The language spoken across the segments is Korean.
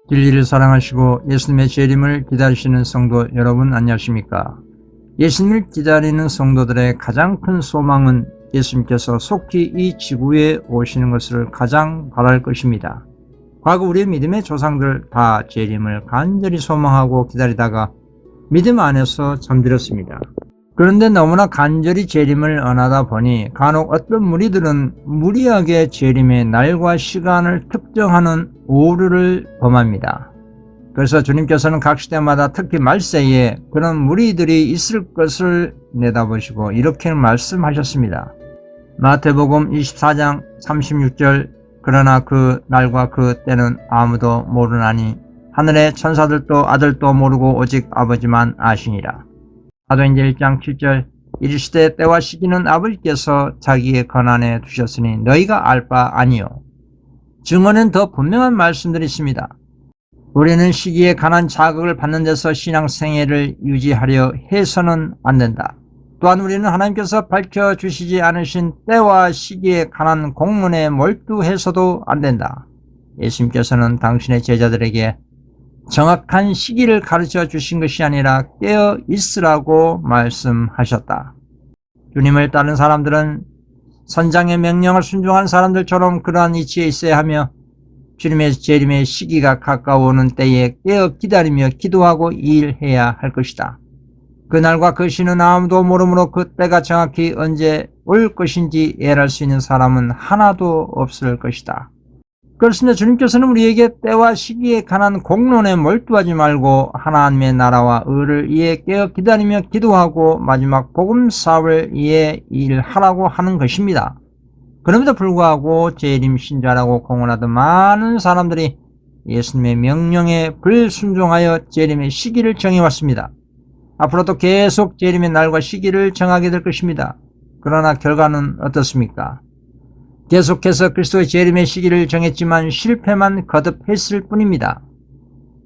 진리를 사랑하시고 예수님의 재림을 기다리시는 성도 여러분 안녕하십니까? 예수님을 기다리는 성도들의 가장 큰 소망은 예수님께서 속히 이 지구에 오시는 것을 가장 바랄 것입니다. 과거 우리의 믿음의 조상들 다 재림을 간절히 소망하고 기다리다가 믿음 안에서 잠들었습니다. 그런데 너무나 간절히 재림을 원하다 보니 간혹 어떤 무리들은 무리하게 재림의 날과 시간을 특정하는 오류를 범합니다. 그래서 주님께서는 각 시대마다 특히 말세에 그런 무리들이 있을 것을 내다보시고 이렇게 말씀하셨습니다. 마태복음 24장 36절 그러나 그 날과 그 때는 아무도 모르나니 하늘의 천사들도 아들도 모르고 오직 아버지만 아시니라. 사도행전 1장 7절 이르시되 때와 시기는 아버지께서 자기의 권한에 두셨으니 너희가 알 바 아니요. 증언은 더 분명한 말씀들이 있습니다. 우리는 시기에 관한 자극을 받는 데서 신앙생애를 유지하려 해서는 안 된다. 또한 우리는 하나님께서 밝혀주시지 않으신 때와 시기에 관한 공문에 몰두해서도 안 된다. 예수님께서는 당신의 제자들에게 정확한 시기를 가르쳐 주신 것이 아니라 깨어 있으라고 말씀하셨다. 주님을 따르는 사람들은 선장의 명령을 순종한 사람들처럼 그러한 이치에 있어야 하며 주님의 재림의 시기가 가까워오는 때에 깨어 기다리며 기도하고 일해야 할 것이다. 그날과 그 시는 아무도 모르므로 그 때가 정확히 언제 올 것인지 예랄 수 있는 사람은 하나도 없을 것이다. 그렇습니다. 주님께서는 우리에게 때와 시기에 관한 공론에 몰두하지 말고 하나님의 나라와 의를 위해 깨어 기다리며 기도하고 마지막 복음 사업을 위해 일하라고 하는 것입니다. 그럼에도 불구하고 재림 신자라고 공언하던 많은 사람들이 예수님의 명령에 불순종하여 재림의 시기를 정해왔습니다. 앞으로도 계속 재림의 날과 시기를 정하게 될 것입니다. 그러나 결과는 어떻습니까? 계속해서 그리스도의 재림의 시기를 정했지만 실패만 거듭했을 뿐입니다.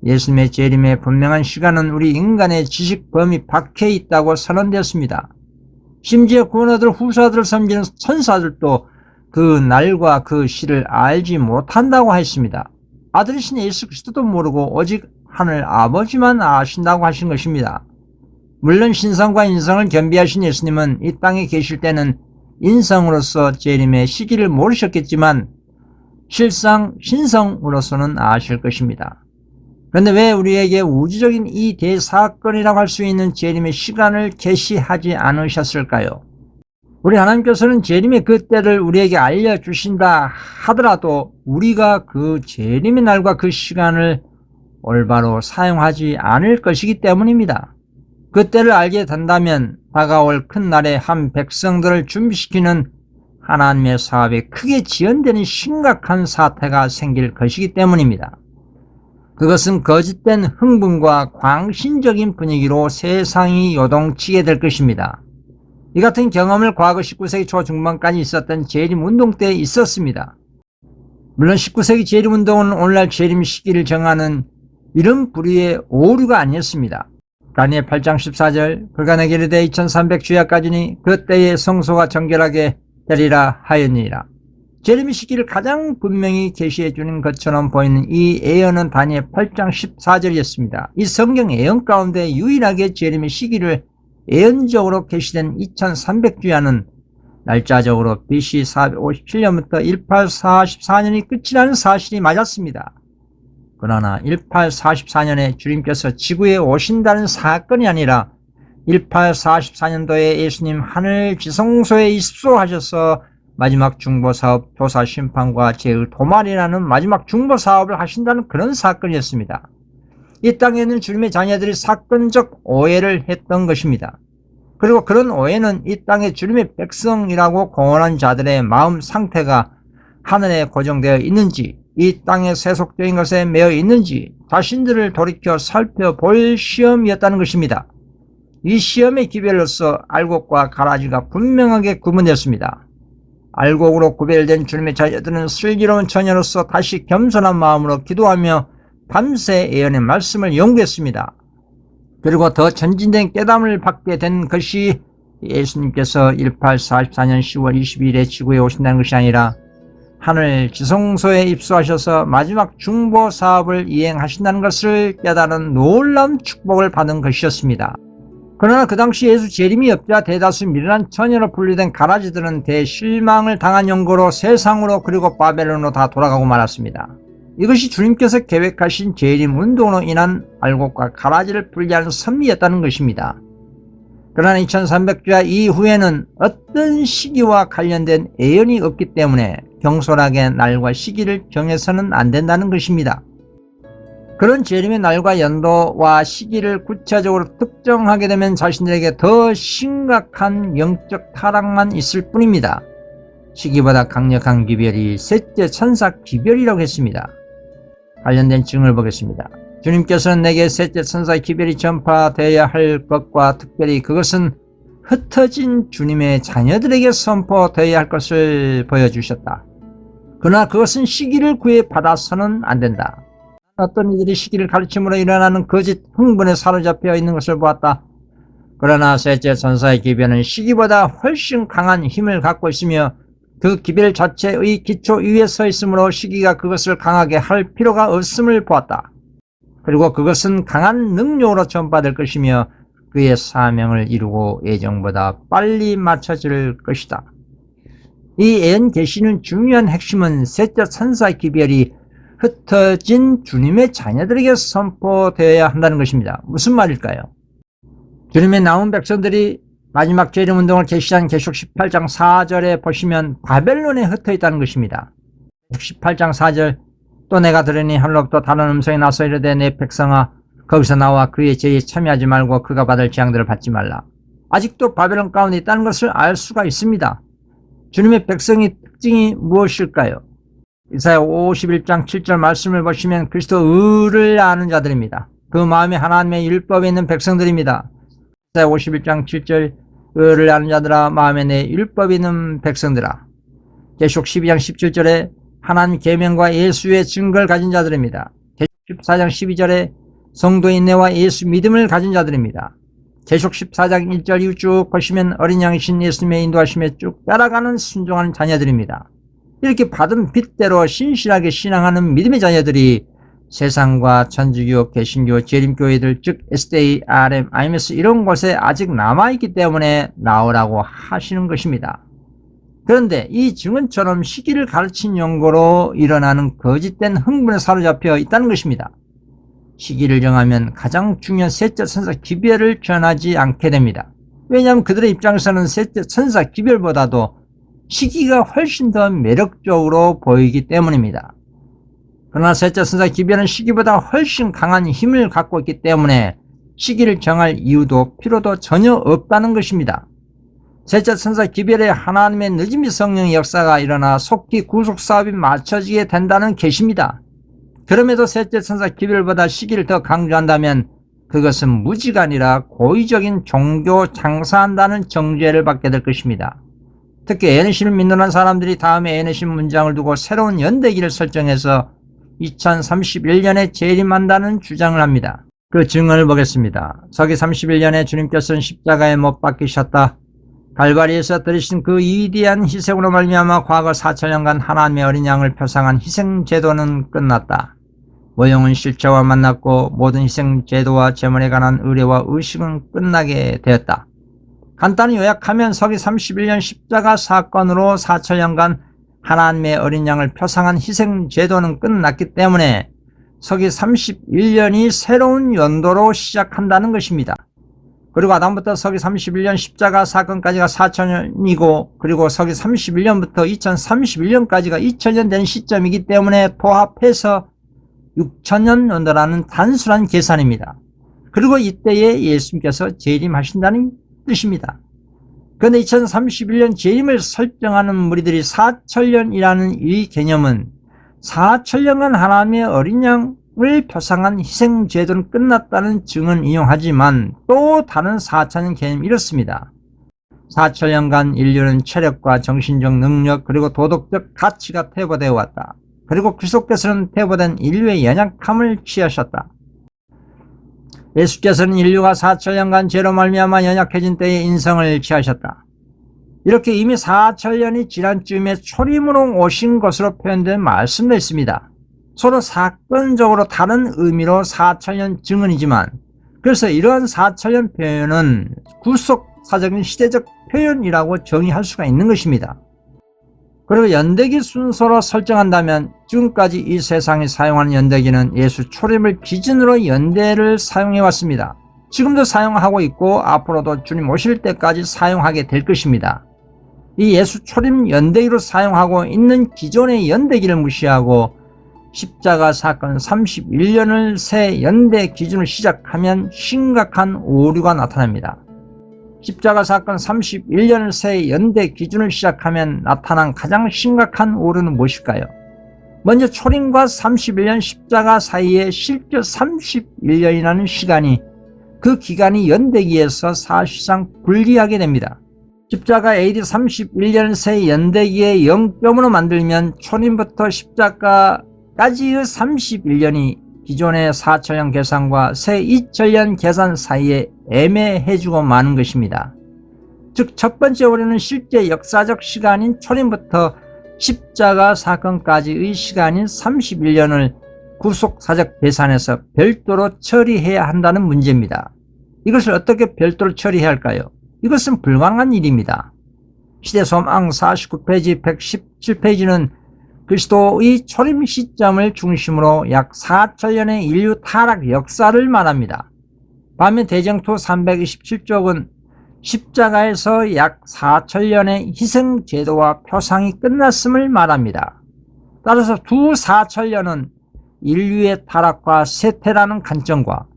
예수님의 재림의 분명한 시간은 우리 인간의 지식 범위 밖에 있다고 선언되었습니다. 심지어 구원 얻을 후사들을 섬기는 천사들도 그 날과 그 시를 알지 못한다고 했습니다. 아들이신 예수 그리스도도 모르고 오직 하늘 아버지만 아신다고 하신 것입니다. 물론 신성과 인성을 겸비하신 예수님은 이 땅에 계실 때는 인성으로서 재림의 시기를 모르셨겠지만 실상 신성으로서는 아실 것입니다. 그런데 왜 우리에게 우주적인 이 대사건이라고 할 수 있는 재림의 시간을 계시하지 않으셨을까요? 우리 하나님께서는 재림의 그 때를 우리에게 알려주신다 하더라도 우리가 그 재림의 날과 그 시간을 올바로 사용하지 않을 것이기 때문입니다. 그 때를 알게 된다면 다가올 큰 날에 한 백성들을 준비시키는 하나님의 사업에 크게 지연되는 심각한 사태가 생길 것이기 때문입니다. 그것은 거짓된 흥분과 광신적인 분위기로 세상이 요동치게 될 것입니다. 이 같은 경험을 과거 19세기 초 중반까지 있었던 재림운동 때 있었습니다. 물론 19세기 재림운동은 오늘날 재림 시기를 정하는 이런 부류의 오류가 아니었습니다. 다니엘 8장 14절 그가 내게 이르되 2300주야까지니 그때에 성소가 정결하게 되리라 하였느니라. 재림의 시기를 가장 분명히 계시해 주는 것처럼 보이는 이 예언은 다니엘 8장 14절이었습니다. 이 성경 예언 가운데 유일하게 재림의 시기를 예언적으로 계시된 2300주야는 날짜적으로 BC 457년부터 1844년이 끝이라는 사실이 맞았습니다. 그러나 1844년에 주님께서 지구에 오신다는 사건이 아니라 1844년도에 예수님 하늘 지성소에 입소하셔서 마지막 중보사업, 조사, 심판과 죄의 도말이라는 마지막 중보사업을 하신다는 그런 사건이었습니다. 이 땅에 있는 주님의 자녀들이 사건적 오해를 했던 것입니다. 그리고 그런 오해는 이 땅의 주님의 백성이라고 공언한 자들의 마음 상태가 하늘에 고정되어 있는지 이 땅에 세속적인 것에 매여 있는지 자신들을 돌이켜 살펴볼 시험이었다는 것입니다. 이 시험의 기별로서 알곡과 가라지가 분명하게 구분되었습니다. 알곡으로 구별된 주님의 자녀들은 슬기로운 처녀로서 다시 겸손한 마음으로 기도하며 밤새 예언의 말씀을 연구했습니다. 그리고 더 전진된 깨달음을 받게 된 것이 예수님께서 1844년 10월 22일에 지구에 오신다는 것이 아니라 하늘 지성소에 입수하셔서 마지막 중보 사업을 이행하신다는 것을 깨달은 놀라운 축복을 받은 것이었습니다. 그러나 그 당시 예수 재림이 없자 대다수 미련한 처녀로 분류된 가라지들은 대실망을 당한 연고로 세상으로 그리고 바벨론으로 다 돌아가고 말았습니다. 이것이 주님께서 계획하신 재림 운동으로 인한 알곡과 가라지를 분리하는 섭리였다는 것입니다. 그러나 2300주야 이후에는 어떤 시기와 관련된 예언이 없기 때문에 경솔하게 날과 시기를 정해서는 안 된다는 것입니다. 그런 재림의 날과 연도와 시기를 구체적으로 특정하게 되면 자신들에게 더 심각한 영적 타락만 있을 뿐입니다. 시기보다 강력한 기별이 셋째 천사 기별이라고 했습니다. 관련된 증을 보겠습니다. 주님께서는 내게 셋째 천사 기별이 전파되어야 할 것과 특별히 그것은 흩어진 주님의 자녀들에게 선포되어야 할 것을 보여주셨다. 그러나 그것은 시기를 구애받아서는 안 된다. 어떤 이들이 시기를 가르침으로 일어나는 거짓 흥분에 사로잡혀 있는 것을 보았다. 그러나 셋째 천사의 기별은 시기보다 훨씬 강한 힘을 갖고 있으며 그 기별 자체의 기초 위에 서 있으므로 시기가 그것을 강하게 할 필요가 없음을 보았다. 그리고 그것은 강한 능력으로 전파될 것이며 그의 사명을 이루고 예정보다 빨리 마쳐질 것이다. 이 예언 계시는 중요한 핵심은 셋째 천사의 기별이 흩어진 주님의 자녀들에게 선포되어야 한다는 것입니다. 무슨 말일까요? 주님의 남은 백성들이 마지막 재림운동을 계시한 계시록 18장 4절에 보시면 바벨론에 흩어 있다는 것입니다. 18장 4절 또 내가 들으니 하늘로부터 다른 음성이 나서 이르되 내 백성아 거기서 나와 그의 죄에 참여하지 말고 그가 받을 재앙들을 받지 말라. 아직도 바벨론 가운데 있다는 것을 알 수가 있습니다. 주님의 백성의 특징이 무엇일까요? 이사야 51장 7절 말씀을 보시면 그리스도 의를 아는 자들입니다. 그 마음에 하나님의 율법에 있는 백성들입니다. 이사야 51장 7절 의를 아는 자들아 마음에 내 율법이 있는 백성들아. 계시록 12장 17절에 하나님 계명과 예수의 증거를 가진 자들입니다. 계시록 14장 12절에 성도의 인내와 예수 믿음을 가진 자들입니다. 계시록 14장 1절 이후 쭉 보시면 어린 양이신 예수님의 인도하심에 쭉 따라가는 순종하는 자녀들입니다. 이렇게 받은 빚대로 신실하게 신앙하는 믿음의 자녀들이 세상과 천주교, 개신교, 재림교회들 즉 SDA, RM, IMS 이런 곳에 아직 남아있기 때문에 나오라고 하시는 것입니다. 그런데 이 증언처럼 시기를 가르친 용고로 일어나는 거짓된 흥분에 사로잡혀 있다는 것입니다. 시기를 정하면 가장 중요한 셋째 천사 기별을 전하지 않게 됩니다. 왜냐하면 그들의 입장에서는 셋째 천사 기별보다도 시기가 훨씬 더 매력적으로 보이기 때문입니다. 그러나 셋째 천사 기별은 시기보다 훨씬 강한 힘을 갖고 있기 때문에 시기를 정할 이유도 필요도 전혀 없다는 것입니다. 셋째 천사 기별에 하나님의 늦은 성령의 역사가 일어나 속히 구속사업이 맞춰지게 된다는 계시입니다. 그럼에도 셋째 천사 기별보다 시기를 더 강조한다면 그것은 무지가 아니라 고의적인 종교 장사한다는 정죄를 받게 될 것입니다. 특히 에너시를 믿는 사람들이 다음에 에너시 문장을 두고 새로운 연대기를 설정해서 2031년에 재림한다는 주장을 합니다. 그 증언을 보겠습니다. 서기 31년에 주님께서는 십자가에 못 박히셨다. 갈바리에서 들으신 그 위대한 희생으로 말미암아 과거 4천년간 하나님의 어린 양을 표상한 희생제도는 끝났다. 모형은 실체와 만났고 모든 희생제도와 제물에 관한 의뢰와 의식은 끝나게 되었다. 간단히 요약하면 서기 31년 십자가 사건으로 4천년간 하나님의 어린 양을 표상한 희생제도는 끝났기 때문에 서기 31년이 새로운 연도로 시작한다는 것입니다. 그리고 아담부터 서기 31년 십자가 사건까지가 4천년이고 그리고 서기 31년부터 2031년까지가 2000년 되는 시점이기 때문에 도합해서 6천년 연도라는 단순한 계산입니다. 그리고 이때에 예수님께서 재림하신다는 뜻입니다. 그런데 2031년 재림을 설정하는 무리들이 4천년이라는 이 개념은 4천년간 하나님의 어린 양을 표상한 희생제도는 끝났다는 증언을 인용하지만 또 다른 4천년 개념이 이렇습니다. 4천년간 인류는 체력과 정신적 능력 그리고 도덕적 가치가 퇴보되어 왔다. 그리고 그리스도께서는 퇴보된 인류의 연약함을 취하셨다. 예수께서는 인류가 4천년간 죄로 말미암아 연약해진 때에 인성을 취하셨다. 이렇게 이미 4천년이 지난 즈음에 초림으로 오신 것으로 표현된 말씀도 있습니다. 서로 사건적으로 다른 의미로 4천년 증언이지만, 그래서 이러한 4천년 표현은 구속사적인 시대적 표현이라고 정의할 수가 있는 것입니다. 그리고 연대기 순서로 설정한다면 지금까지 이 세상이 사용하는 연대기는 예수 초림을 기준으로 연대를 사용해 왔습니다. 지금도 사용하고 있고 앞으로도 주님 오실 때까지 사용하게 될 것입니다. 이 예수 초림 연대기로 사용하고 있는 기존의 연대기를 무시하고 십자가 사건 31년을 새 연대 기준을 시작하면 심각한 오류가 나타납니다. 십자가 사건 31년을 새 연대 기준을 시작하면 나타난 가장 심각한 오류는 무엇일까요? 먼저 초림과 31년 십자가 사이에 실제 31년이라는 시간이, 그 기간이 연대기에서 사실상 불리하게 됩니다. 십자가 AD 31년 새 연대기의 0점으로 만들면 초림부터 십자가까지의 31년이 기존의 4천년 계산과 새 2천년 계산 사이에 애매해지고 마는 것입니다. 즉 첫 번째 오류는 실제 역사적 시간인 초림부터 십자가 사건까지의 시간인 31년을 구속사적 계산에서 별도로 처리해야 한다는 문제입니다. 이것을 어떻게 별도로 처리해야 할까요? 이것은 불가능한 일입니다. 시대소망 49페이지 117페이지는 그리스도의 초림 시점을 중심으로 약 4천년의 인류 타락 역사를 말합니다. 반면 대정토 327쪽은 십자가에서 약 4천년의 희생 제도와 표상이 끝났음을 말합니다. 따라서 두 4천년은 인류의 타락과 쇠퇴라는 관점과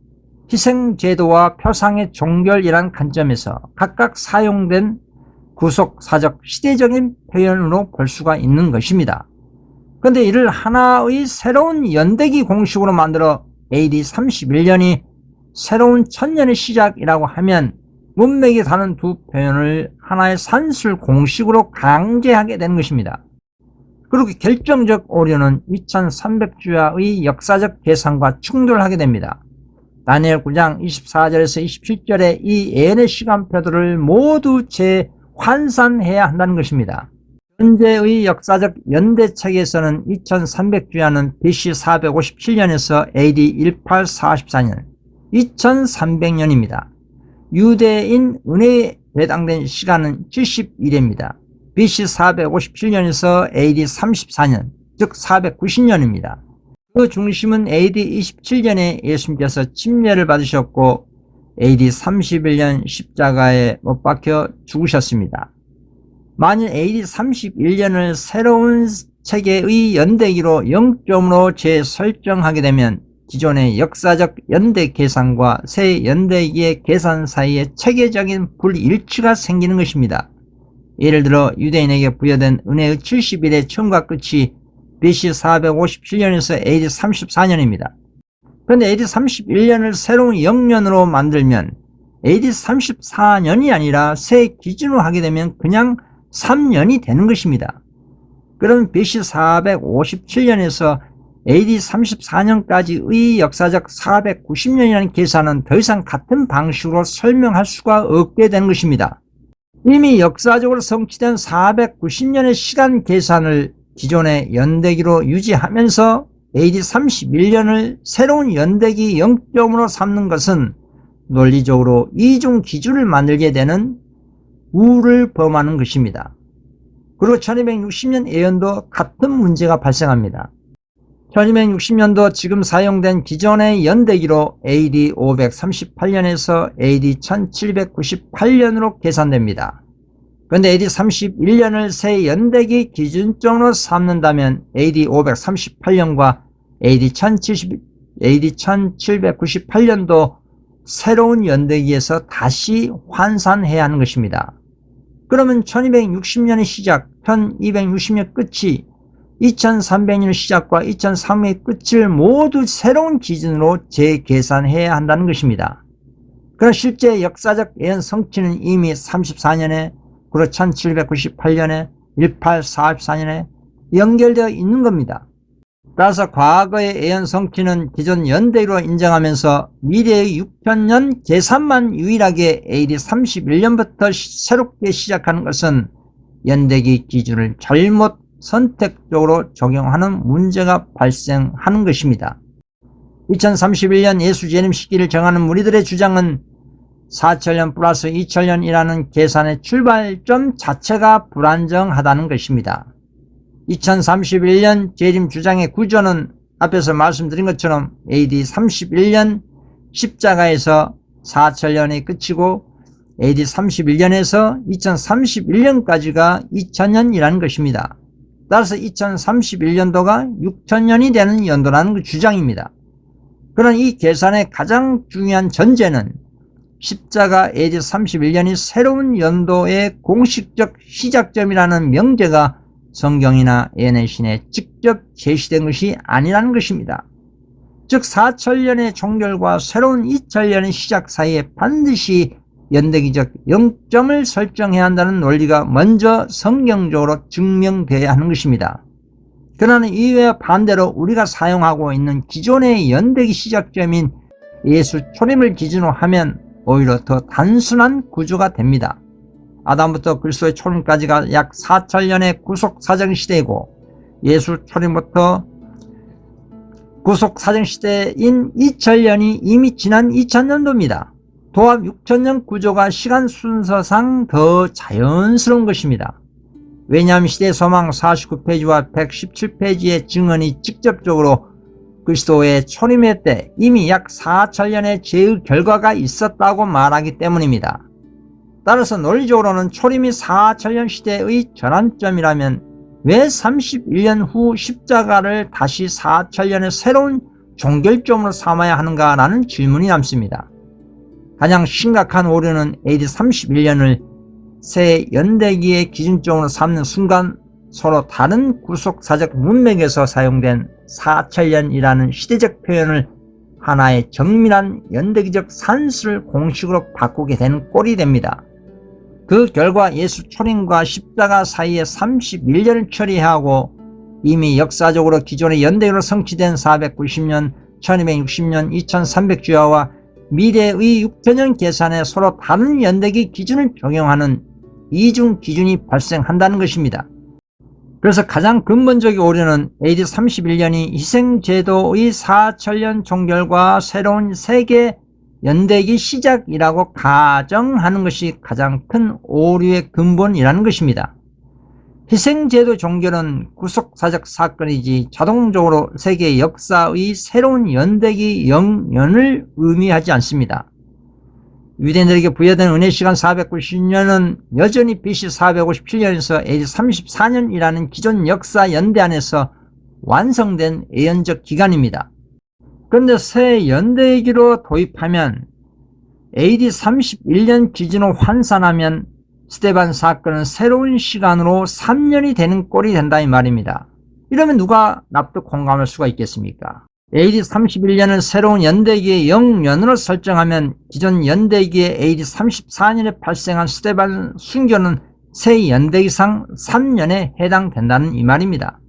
희생 제도와 표상의 종결이라는 관점에서 각각 사용된 구속사적 시대적인 표현으로 볼 수가 있는 것입니다. 그런데 이를 하나의 새로운 연대기 공식으로 만들어 AD 31년이 새로운 천년의 시작이라고 하면 문맥이 다른 두 표현을 하나의 산술 공식으로 강제하게 되는 것입니다. 그리고 결정적 오류는 2300주야의 역사적 계산과 충돌하게 됩니다. 다니엘 9장 24절에서 27절의 이 예언의 시간표들을 모두 재환산해야 한다는 것입니다. 현재의 역사적 연대책에서는 2300주야는 BC 457년에서 AD 1844년, 2300년입니다. 유대인 은혜에 배당된 시간은 70일입니다. BC 457년에서 AD 34년, 즉 490년입니다. 그 중심은 AD 27년에 예수님께서 침례를 받으셨고 AD 31년 십자가에 못 박혀 죽으셨습니다. 만일 AD 31년을 새로운 체계의 연대기로 0점으로 재설정하게 되면 기존의 역사적 연대 계산과 새 연대기의 계산 사이에 체계적인 불일치가 생기는 것입니다. 예를 들어 유대인에게 부여된 은혜의 70일의 처음과 끝이 BC 457년에서 AD 34년입니다. 그런데 AD 31년을 새로운 영년으로 만들면 AD 34년이 아니라 새 기준으로 하게 되면 그냥 3년이 되는 것입니다. 그럼 BC 457년에서 AD 34년까지의 역사적 490년이라는 계산은 더 이상 같은 방식으로 설명할 수가 없게 되는 것입니다. 이미 역사적으로 성취된 490년의 시간 계산을 기존의 연대기로 유지하면서 AD 31년을 새로운 연대기 0점으로 삼는 것은 논리적으로 이중 기준을 만들게 되는 우를 범하는 것입니다. 그리고 1260년 예언도 같은 문제가 발생합니다. 1260년도 지금 사용된 기존의 연대기로 AD 538년에서 AD 1798년으로 계산됩니다. 그런데 AD 31년을 새 연대기 기준점으로 삼는다면 AD 538년과 AD 1798년도 새로운 연대기에서 다시 환산해야 하는 것입니다. 그러면 1260년의 시작, 1260년 끝이 2300년 시작과 2300년 끝을 모두 새로운 기준으로 재계산해야 한다는 것입니다. 그러나 실제 역사적 예언 성취는 이미 34년에 그리고 1798년에 1844년에 연결되어 있는 겁니다. 따라서 과거의 예언 성취는 기존 연대기로 인정하면서 미래의 6000년 계산만 유일하게 AD 31년부터 새롭게 시작하는 것은 연대기 기준을 잘못 선택적으로 적용하는 문제가 발생하는 것입니다. 2031년 예수 재림 시기를 정하는 무리들의 주장은 4천년 플러스 2000년이라는 계산의 출발점 자체가 불안정하다는 것입니다. 2031년 재림 주장의 구조는 앞에서 말씀드린 것처럼 AD 31년 십자가에서 4천년이 끝이고 AD 31년에서 2031년까지가 2000년이라는 것입니다. 따라서 2031년도가 6000년이 되는 연도라는 그 주장입니다. 그러나 이 계산의 가장 중요한 전제는 십자가 AD 31년이 새로운 연도의 공식적 시작점이라는 명제가 성경이나 예언의 신에 직접 제시된 것이 아니라는 것입니다. 즉 4천년의 종결과 새로운 2000년의 시작 사이에 반드시 연대기적 0점을 설정해야 한다는 논리가 먼저 성경적으로 증명되어야 하는 것입니다. 그러나 이외에 반대로 우리가 사용하고 있는 기존의 연대기 시작점인 예수 초림을 기준으로 하면 오히려 더 단순한 구조가 됩니다. 아담부터 그리스도의 초림까지가 약 4천년의 구속사정시대이고 예수 초림부터 구속사정시대인 2000년이 이미 지난 2000년도입니다. 도합 6000년 구조가 시간 순서상 더 자연스러운 것입니다. 왜냐하면 시대소망 49페이지와 117페이지의 증언이 직접적으로 그리스도의 초림의 때 이미 약 4천년의 죄의 결과가 있었다고 말하기 때문입니다. 따라서 논리적으로는 초림이 4천년 시대의 전환점이라면 왜 31년 후 십자가를 다시 4천년의 새로운 종결점으로 삼아야 하는가라는 질문이 남습니다. 가장 심각한 오류는 AD 31년을 새 연대기의 기준점으로 삼는 순간 서로 다른 구속사적 문맥에서 사용된 4천년이라는 시대적 표현을 하나의 정밀한 연대기적 산수를 공식으로 바꾸게 되는 꼴이 됩니다. 그 결과 예수 초림과 십자가 사이에 31년을 처리하고 이미 역사적으로 기존의 연대기로 성취된 490년, 1260년, 2300주야와 미래의 6000년 계산에 서로 다른 연대기 기준을 적용하는 이중 기준이 발생한다는 것입니다. 그래서 가장 근본적인 오류는 AD 31년이 희생제도의 4천년 종결과 새로운 세계 연대기 시작이라고 가정하는 것이 가장 큰 오류의 근본이라는 것입니다. 희생제도 종결은 구속사적 사건이지 자동적으로 세계 역사의 새로운 연대기 영연을 의미하지 않습니다. 유대인들에게 부여된 은혜시간 490년은 여전히 BC 457년에서 AD 34년이라는 기존 역사 연대 안에서 완성된 예언적 기간입니다. 그런데 새 연대기로 도입하면 AD 31년 기준으로 환산하면 스데반 사건은 새로운 시간으로 3년이 되는 꼴이 된다 이 말입니다. 이러면 누가 납득 공감할 수가 있겠습니까? AD 31년을 새로운 연대기의 0년으로 설정하면 기존 연대기의 AD 34년에 발생한 스데반 순교는 새 연대기상 3년에 해당된다는 이 말입니다.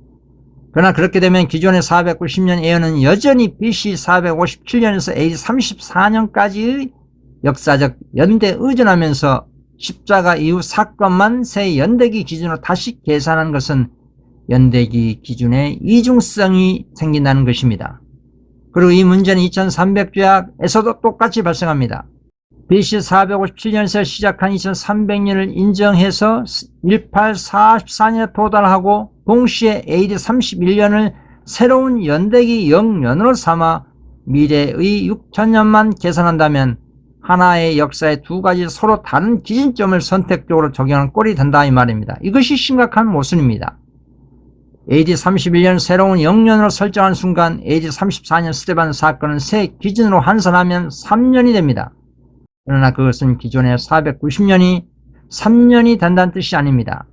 그러나 그렇게 되면 기존의 490년 예언은 여전히 BC 457년에서 AD 34년까지의 역사적 연대에 의존하면서 십자가 이후 사건만 새 연대기 기준으로 다시 계산한 것은 연대기 기준의 이중성이 생긴다는 것입니다. 그리고 이 문제는 2300주약에서도 똑같이 발생합니다. BC 457년에서 시작한 2300년을 인정해서 1844년에 도달하고 동시에 AD 31년을 새로운 연대기 0년으로 삼아 미래의 6000년만 계산한다면 하나의 역사의 두 가지 서로 다른 기준점을 선택적으로 적용하는 꼴이 된다 이 말입니다. 이것이 심각한 모순입니다. AD 31년 새로운 0년으로 설정한 순간 AD 34년 스데반 사건은 새 기준으로 환산하면 3년이 됩니다. 그러나 그것은 기존의 490년이 3년이 된다는 뜻이 아닙니다.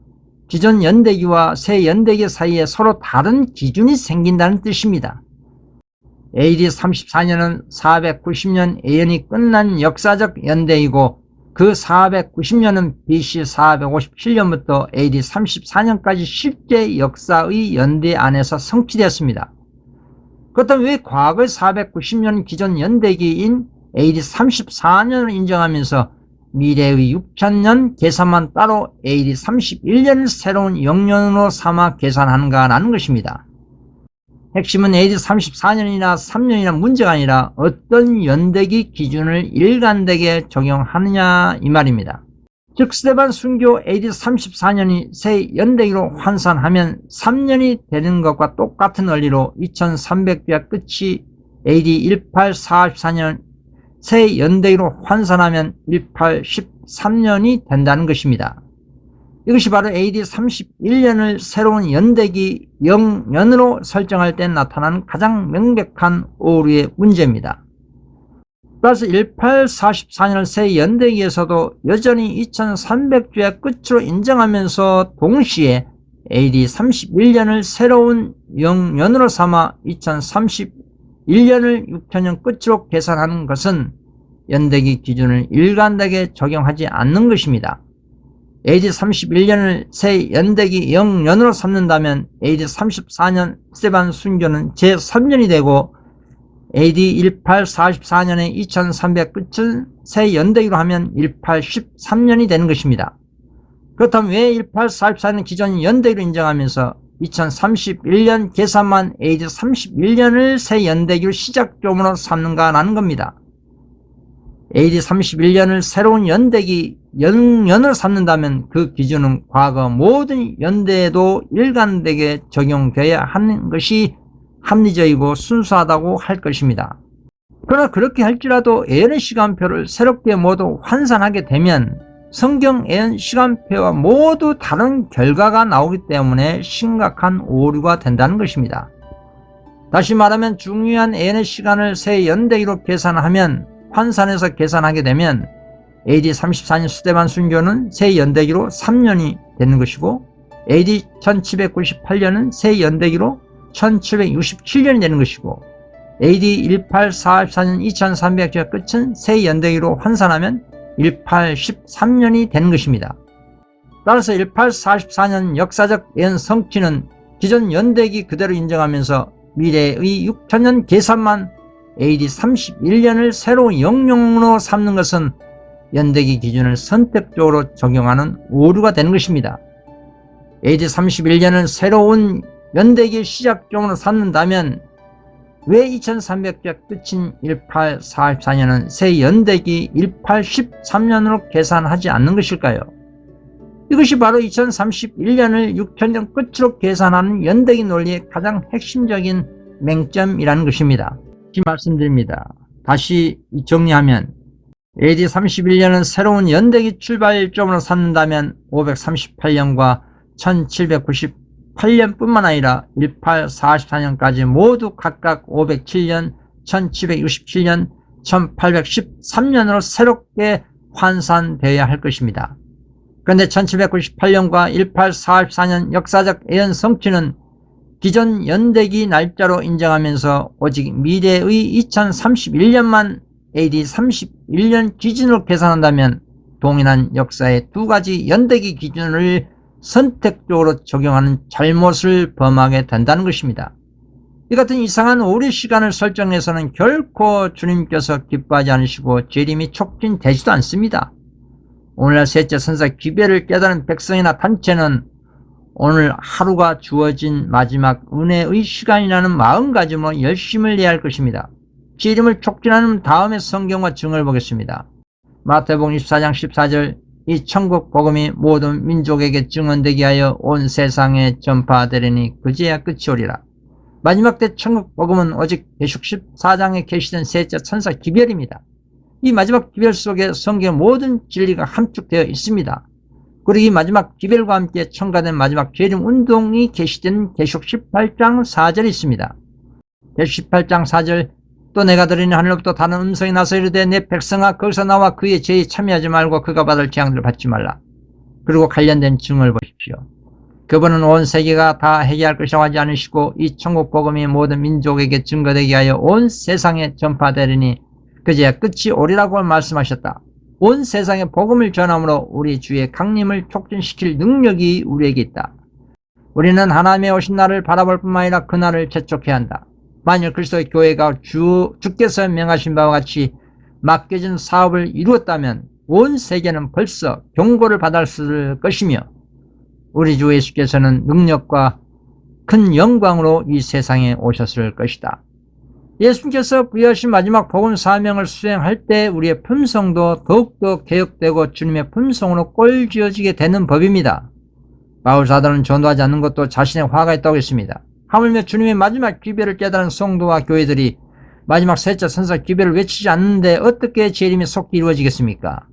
기존 연대기와 새 연대기 사이에 서로 다른 기준이 생긴다는 뜻입니다. AD 34년은 490년 예언이 끝난 역사적 연대이고 그 490년은 BC 457년부터 AD 34년까지 실제 역사의 연대 안에서 성취되었습니다. 그렇다면 왜 과거의 490년 기존 연대기인 AD 34년을 인정하면서 미래의 6000년 계산만 따로 AD 31년을 새로운 영년으로 삼아 계산하는가라는 것입니다. 핵심은 AD 34년이나 3년이나 문제가 아니라 어떤 연대기 기준을 일관되게 적용하느냐 이 말입니다. 즉 스데반 순교 AD 34년이 새 연대기로 환산하면 3년이 되는 것과 똑같은 원리로 2300주의 끝이 AD 1844년 새 연대기로 환산하면 1813년이 된다는 것입니다. 이것이 바로 AD 31년을 새로운 연대기 0년으로 설정할 때 나타나는 가장 명백한 오류의 문제입니다. 따라서 1844년을 새 연대기에서도 여전히 2300주의 끝으로 인정하면서 동시에 AD 31년을 새로운 0년으로 삼아 2031년을 6000년 끝으로 계산하는 것은 연대기 기준을 일관되게 적용하지 않는 것입니다. AD 31년을 새 연대기 0년으로 삼는다면 AD 34년 스데반 순교는 제3년이 되고 AD 1844년의 2300 끝은 새 연대기로 하면 1813년이 되는 것입니다. 그렇다면 왜 1844년 기존 연대기로 인정하면서 2031년 계산만 AD 31년을 새 연대기로 시작점으로 삼는가라는 겁니다. AD 31년을 새로운 연대기 0년으로 삼는다면 그 기준은 과거 모든 연대에도 일관되게 적용되어야 하는 것이 합리적이고 순수하다고 할 것입니다. 그러나 그렇게 할지라도 예언의 시간표를 새롭게 모두 환산하게 되면 성경 예언 시간표와 모두 다른 결과가 나오기 때문에 심각한 오류가 된다는 것입니다. 다시 말하면 중요한 예언의 시간을 새 연대기로 계산하면 환산해서 계산하게 되면 AD 34년 스데반 순교는 새 연대기로 3년이 되는 것이고 AD 1798년은 새 연대기로 1767년이 되는 것이고 AD 1844년 2300주의 끝은 새 연대기로 환산하면 1813년이 되는 것입니다. 따라서 1844년 역사적 예언 성취는 기존 연대기 그대로 인정하면서 미래의 6000년 계산만 AD 31년을 새로운 영용으로 삼는 것은 연대기 기준을 선택적으로 적용하는 오류가 되는 것입니다. AD 31년을 새로운 연대기 시작점으로 삼는다면 왜 2300주의 끝인 1844년은 새 연대기 1813년으로 계산하지 않는 것일까요? 이것이 바로 2031년을 6000년 끝으로 계산하는 연대기 논리의 가장 핵심적인 맹점이라는 것입니다. 다시 말씀드립니다. 다시 정리하면 AD 31년은 새로운 연대기 출발점으로 삼는다면 538년과 1798년 뿐만 아니라 1844년까지 모두 각각 507년, 1767년, 1813년으로 새롭게 환산되어야 할 것입니다. 그런데 1798년과 1844년 역사적 예언 성취는 기존 연대기 날짜로 인정하면서 오직 미래의 2031년만 AD 31년 기준으로 계산한다면 동일한 역사의 두 가지 연대기 기준을 선택적으로 적용하는 잘못을 범하게 된다는 것입니다. 이 같은 이상한 오류 시간을 설정해서는 결코 주님께서 기뻐하지 않으시고 재림이 촉진되지도 않습니다. 오늘날 셋째 선사 기별을 깨달은 백성이나 단체는 오늘 하루가 주어진 마지막 은혜의 시간이라는 마음가짐으로 열심을 내야 할 것입니다. 재림을 촉진하는 다음의 성경과 증언을 보겠습니다. 마태복음 24장 14절 이 천국 복음이 모든 민족에게 증언되게 하여 온 세상에 전파되리니 그제야 끝이 오리라. 마지막 때 천국 복음은 오직 계시록 14장에 계시된 셋째 천사 기별입니다. 이 마지막 기별 속에 성경의 모든 진리가 함축되어 있습니다. 그리고 이 마지막 기별과 함께 첨가된 마지막 재림 운동이 계시된 계시록 18장 4절이 있습니다. 계시록 18장 4절 또 내가 들으니 하늘로부터 다른 음성이 나서 이르되 내 백성아 거기서 나와 그의 죄에 참여하지 말고 그가 받을 재앙들을 받지 말라. 그리고 관련된 증언을 보십시오. 그분은 온 세계가 다 회개할 것이라고 하지 않으시고 이 천국 복음이 모든 민족에게 증거되게 하여 온 세상에 전파되리니 그제야 끝이 오리라고 말씀하셨다. 온 세상에 복음을 전함으로 우리 주의 강림을 촉진시킬 능력이 우리에게 있다. 우리는 하나님의 오신 날을 바라볼 뿐만 아니라 그 날을 재촉해야 한다. 만일 그리스도의 교회가 주께서 명하신 바와 같이 맡겨진 사업을 이루었다면 온 세계는 벌써 경고를 받았을 것이며 우리 주 예수께서는 능력과 큰 영광으로 이 세상에 오셨을 것이다. 예수님께서 부여하신 마지막 복음 사명을 수행할 때 우리의 품성도 더욱더 개혁되고 주님의 품성으로 꼴지어지게 되는 법입니다. 바울 사도는 전도하지 않는 것도 자신의 화가 있다고 했습니다. 하물며 주님의 마지막 기별을 깨달은 성도와 교회들이 마지막 셋째 천사 기별을 외치지 않는데 어떻게 재림이 속히 이루어지겠습니까?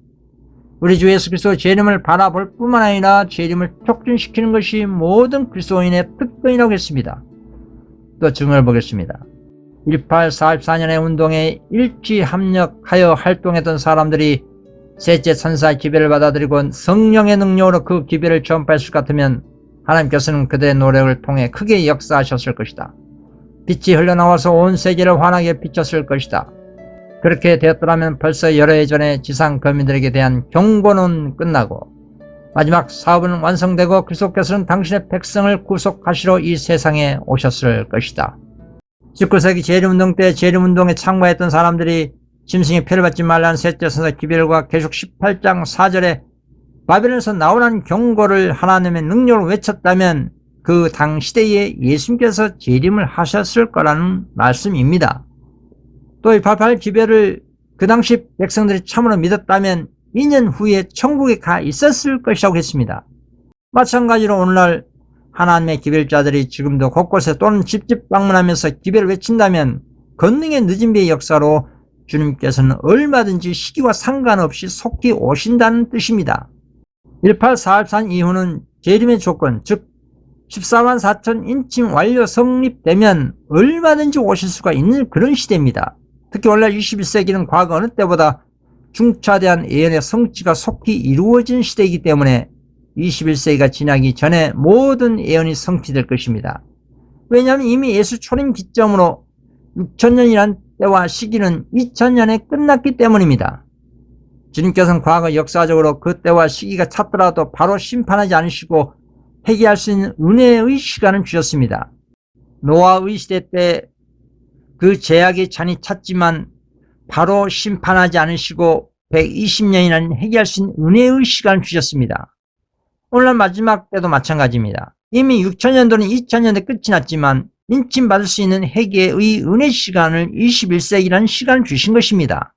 우리 주 예수 그리스도 재림을 바라볼 뿐만 아니라 재림을 촉진시키는 것이 모든 그리스도인의 특권이라고 했습니다. 또 증언을 보겠습니다. 1844년의 운동에 일치합력하여 활동했던 사람들이 셋째 천사 기별을 받아들이고 성령의 능력으로 그 기별을 전파했을 것 같으면 하나님께서는 그들의 노력을 통해 크게 역사하셨을 것이다. 빛이 흘러나와서 온 세계를 환하게 비쳤을 것이다. 그렇게 되었더라면 벌써 여러 해 전에 지상 거민들에게 대한 경고는 끝나고 마지막 사업은 완성되고 그리스도께서는 당신의 백성을 구속하시러 이 세상에 오셨을 것이다. 19세기 재림운동 때 재림운동에 참가했던 사람들이 짐승의 표를 받지 말라는 셋째 천사 기별과 계속 18장 4절에 바벨론에서 나오라는 경고를 하나님의 능력으로 외쳤다면 그 당시대에 예수님께서 재림을 하셨을 거라는 말씀입니다. 또 이 88 기별을 그 당시 백성들이 참으로 믿었다면 2년 후에 천국에 가 있었을 것이라고 했습니다. 마찬가지로 오늘날 하나님의 기별자들이 지금도 곳곳에 또는 집집 방문하면서 기별을 외친다면 권능의 늦은 비의 역사로 주님께서는 얼마든지 시기와 상관없이 속히 오신다는 뜻입니다. 1844년 이후는 재림의 조건, 즉 14만 4천 인침 완료 성립되면 얼마든지 오실 수가 있는 그런 시대입니다. 특히 오늘날 21세기는 과거 어느 때보다 중차대한 예언의 성취가 속히 이루어진 시대이기 때문에 21세기가 지나기 전에 모든 예언이 성취될 것입니다. 왜냐하면 이미 예수 초림 기점으로 6천년이란 때와 시기는 2000년에 끝났기 때문입니다. 주님께서는 과거 역사적으로 그 때와 시기가 찼더라도 바로 심판하지 않으시고 회개할 수 있는 은혜의 시간을 주셨습니다. 노아의 시대 때 그 제약의 잔이 찼지만 바로 심판하지 않으시고 120년이라는 회개할 수 있는 은혜의 시간을 주셨습니다. 오늘날 마지막 때도 마찬가지입니다. 이미 6천년도는 2000년대 끝이 났지만 인침받을 수 있는 회개의 은혜 시간을 21세기라는 시간을 주신 것입니다.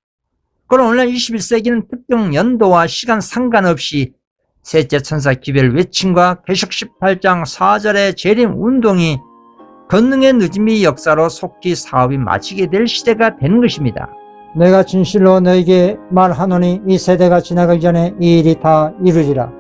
그럼 오늘날 21세기는 특정 연도와 시간 상관없이 셋째 천사 기별 외침과 계속 18장 4절의 재림 운동이 권능의 늦음의 역사로 속히 사업이 마치게 될 시대가 되는 것입니다. 내가 진실로 너에게 말하노니 이 세대가 지나가기 전에 이 일이 다 이루리라.